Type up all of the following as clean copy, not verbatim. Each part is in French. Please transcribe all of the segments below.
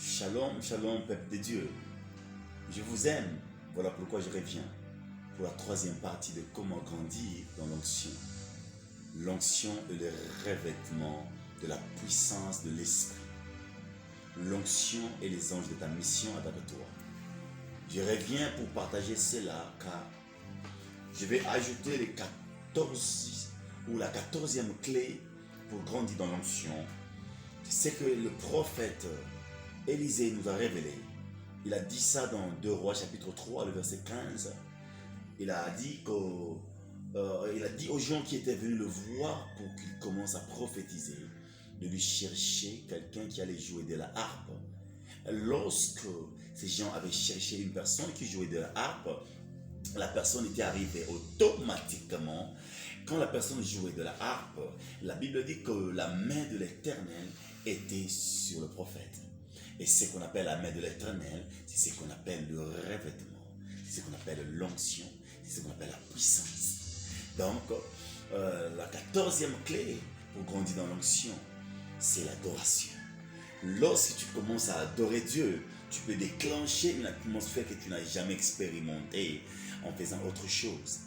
Shalom, shalom, peuple de Dieu. Je vous aime. Voilà pourquoi je reviens pour la troisième partie de comment grandir dans l'onction. L'onction est le revêtement de la puissance de l'esprit. L'onction et les anges de ta mission avec toi. Je reviens pour partager cela car je vais ajouter les 14 ou la 14e clé pour grandir dans l'onction. C'est que le prophète Élisée nous a révélé. Il a dit ça dans 2 Rois chapitre 3, le verset 15. Il a dit aux gens qui étaient venus le voir pour qu'ils commencent à prophétiser, de lui chercher quelqu'un qui allait jouer de la harpe. Lorsque ces gens avaient cherché une personne qui jouait de la harpe, la personne était arrivée automatiquement. Quand la personne jouait de la harpe, la Bible dit que la main de l'Éternel était sur le prophète. Et ce qu'on appelle la main de l'Éternel, c'est ce qu'on appelle le revêtement, c'est ce qu'on appelle l'onction, c'est ce qu'on appelle la puissance. Donc, la 14e clé pour grandir dans l'onction, c'est l'adoration. Lorsque tu commences à adorer Dieu, tu peux déclencher une atmosphère que tu n'as jamais expérimentée en faisant autre chose.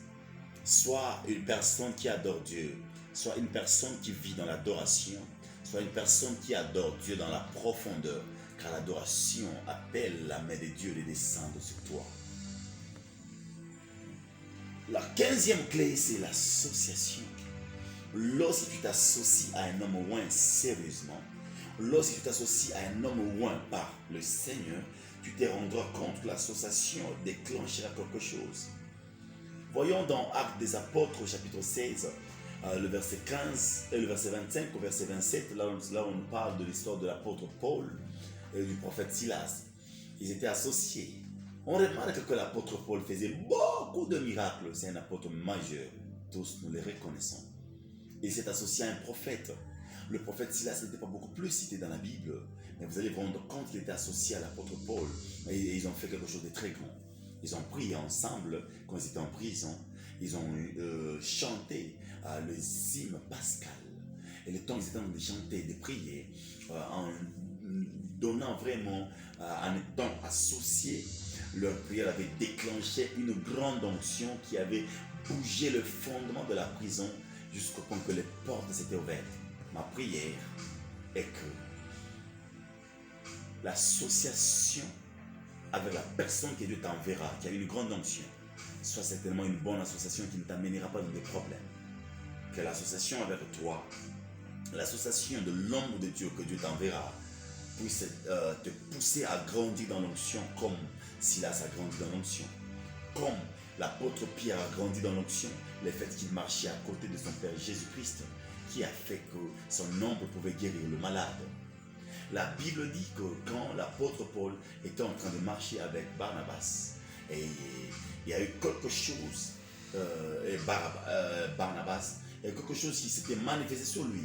Soit une personne qui adore Dieu, soit une personne qui vit dans l'adoration, soit une personne qui adore Dieu dans la profondeur, car l'adoration appelle la main de Dieu de descendre sur toi. La 15e clé, c'est l'association. Lorsque tu t'associes à un homme oint sérieusement, lorsque tu t'associes à un homme oint par le Seigneur, tu te rendras compte que l'association déclenchera quelque chose. Voyons dans Actes des Apôtres, chapitre 16, le verset 15 et le verset 25 au verset 27, là on parle de l'histoire de l'apôtre Paul et du prophète Silas. Ils étaient associés. On remarque que l'apôtre Paul faisait beaucoup de miracles. C'est un apôtre majeur. Tous nous les reconnaissons. Il s'est associé à un prophète. Le prophète Silas n'était pas beaucoup plus cité dans la Bible, mais vous allez vous rendre compte qu'il était associé à l'apôtre Paul. Et ils ont fait quelque chose de très grand. Ils ont prié ensemble quand ils étaient en prison. Ils ont chanté le hymne pascal. Et le temps ils étaient en train de chanter, de prier, en donnant vraiment, en étant associés, leur prière avait déclenché une grande onction qui avait bougé le fondement de la prison jusqu'au point que les portes s'étaient ouvertes. Ma prière est que l'association avec la personne que Dieu t'enverra, qui a une grande onction, soit certainement une bonne association qui ne t'amènera pas dans des problèmes. Que l'association avec toi, l'association de l'homme de Dieu que Dieu t'enverra, puisse te pousser à grandir dans l'onction comme Silas a grandi dans l'onction. Comme l'apôtre Pierre a grandi dans l'onction, le fait qu'il marchait à côté de son Père Jésus-Christ, qui a fait que son ombre pouvait guérir le malade. La Bible dit que quand l'apôtre Paul était en train de marcher avec Barnabas, et il y a eu quelque chose, Barnabas, il y a quelque chose qui s'était manifesté sur lui.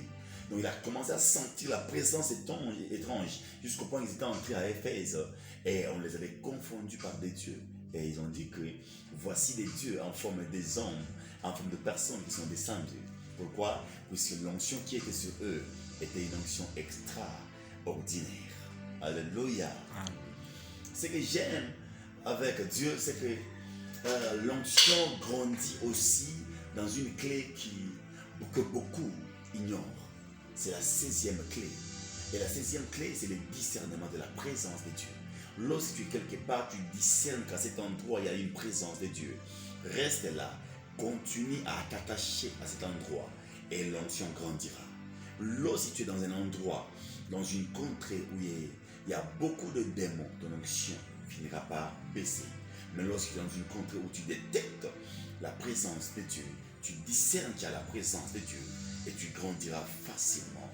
Donc il a commencé à sentir la présence étrange, jusqu'au point qu'ils étaient entrés à Éphèse, et on les avait confondus par des dieux. Et ils ont dit que voici des dieux en forme des hommes, en forme de personnes qui sont descendues. Pourquoi? Puisque l'onction qui était sur eux était une onction extraordinaire. Alléluia. Ce que j'aime avec Dieu, c'est que l'onction grandit aussi dans une clé que beaucoup ignorent. C'est la 16e clé. Et la 16e clé, c'est le discernement de la présence de Dieu. Lorsque tu es quelque part, tu discernes qu'à cet endroit, il y a une présence de Dieu. Reste là, continue à t'attacher à cet endroit et l'onction grandira. Lorsque tu es dans un endroit, dans une contrée où il y a beaucoup de démons, ton onction finira par baisser. Mais lorsque tu es dans une contrée où tu détectes la présence de Dieu, tu discernes qu'il y a la présence de Dieu et tu grandiras facilement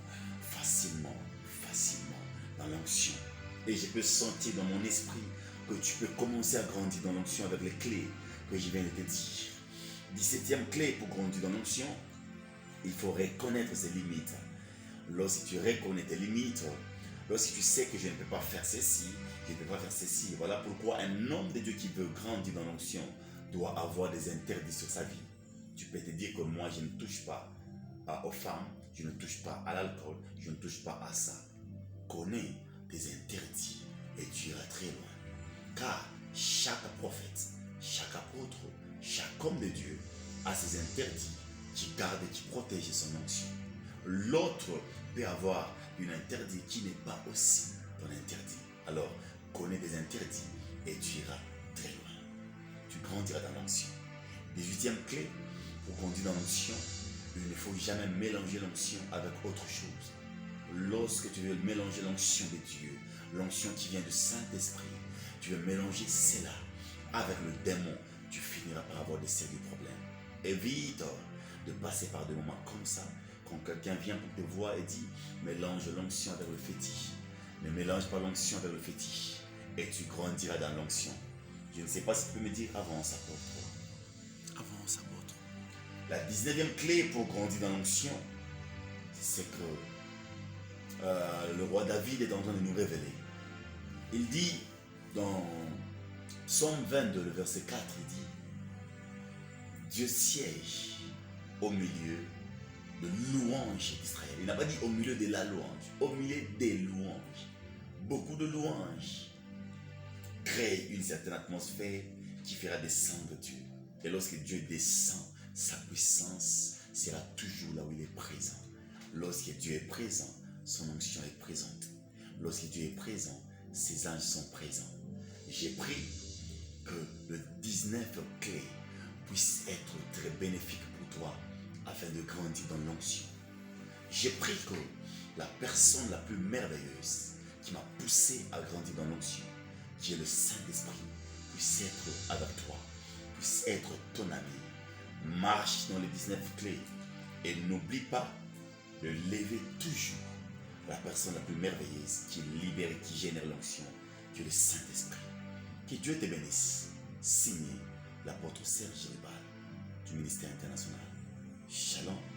dans l'onction. Et je peux sentir dans mon esprit que tu peux commencer à grandir dans l'onction avec les clés que je viens de te dire. 17e clé pour grandir dans l'onction, il faut reconnaître ses limites. Lorsque tu reconnais tes limites, lorsque tu sais que je ne peux pas faire ceci, je ne peux pas faire ceci, voilà pourquoi un homme de Dieu qui veut grandir dans l'onction doit avoir des interdits sur sa vie. Tu peux te dire que moi je ne touche pas aux femmes, je ne touche pas à l'alcool, je ne touche pas à ça. Connais tes interdits. car chaque prophète, chaque apôtre, chaque homme de Dieu a ses interdits qui garde et qui protège son onction. L'autre peut avoir une interdit qui n'est pas aussi ton interdit. Alors, connais des interdits et tu iras très loin. Tu grandiras dans l'onction. 18e clé pour conduire dans l'onction, il ne faut jamais mélanger l'onction avec autre chose. Lorsque tu veux mélanger l'onction de Dieu, l'onction qui vient du Saint-Esprit, tu veux mélanger cela avec le démon, tu finiras par avoir des sérieux problèmes. Évite de passer par des moments comme ça, quand quelqu'un vient pour te voir et dit mélange l'onction avec le fétiche. Ne mélange pas l'onction avec le fétiche et tu grandiras dans l'onction. Je ne sais pas si tu peux me dire avance apôtre. Avance apôtre. La 19e clé pour grandir dans l'onction, c'est que le roi David est en train de nous révéler. Il dit dans Psaume 22, le verset 4, il dit Dieu siège au milieu de louanges d'Israël. Il n'a pas dit au milieu de la louange, au milieu des louanges. Beaucoup de louanges créent une certaine atmosphère qui fera descendre Dieu. Et lorsque Dieu descend, sa puissance sera toujours là où il est présent. Lorsque Dieu est présent, son onction est présente. Lorsque Dieu est présent, ses anges sont présents. J'ai pris que le 19 clé puisse être très bénéfique pour toi afin de grandir dans l'onction. J'ai pris que la personne la plus merveilleuse qui m'a poussé à grandir dans l'onction, qui est le Saint-Esprit, puisse être avec toi, puisse être ton ami. Marche dans les 19 clés et n'oublie pas de lever toujours la personne la plus merveilleuse qui libère et qui génère l'onction, qui est le Saint-Esprit. Que Dieu te bénisse. Signé l'apôtre Serge Ribal du ministère international. Shalom.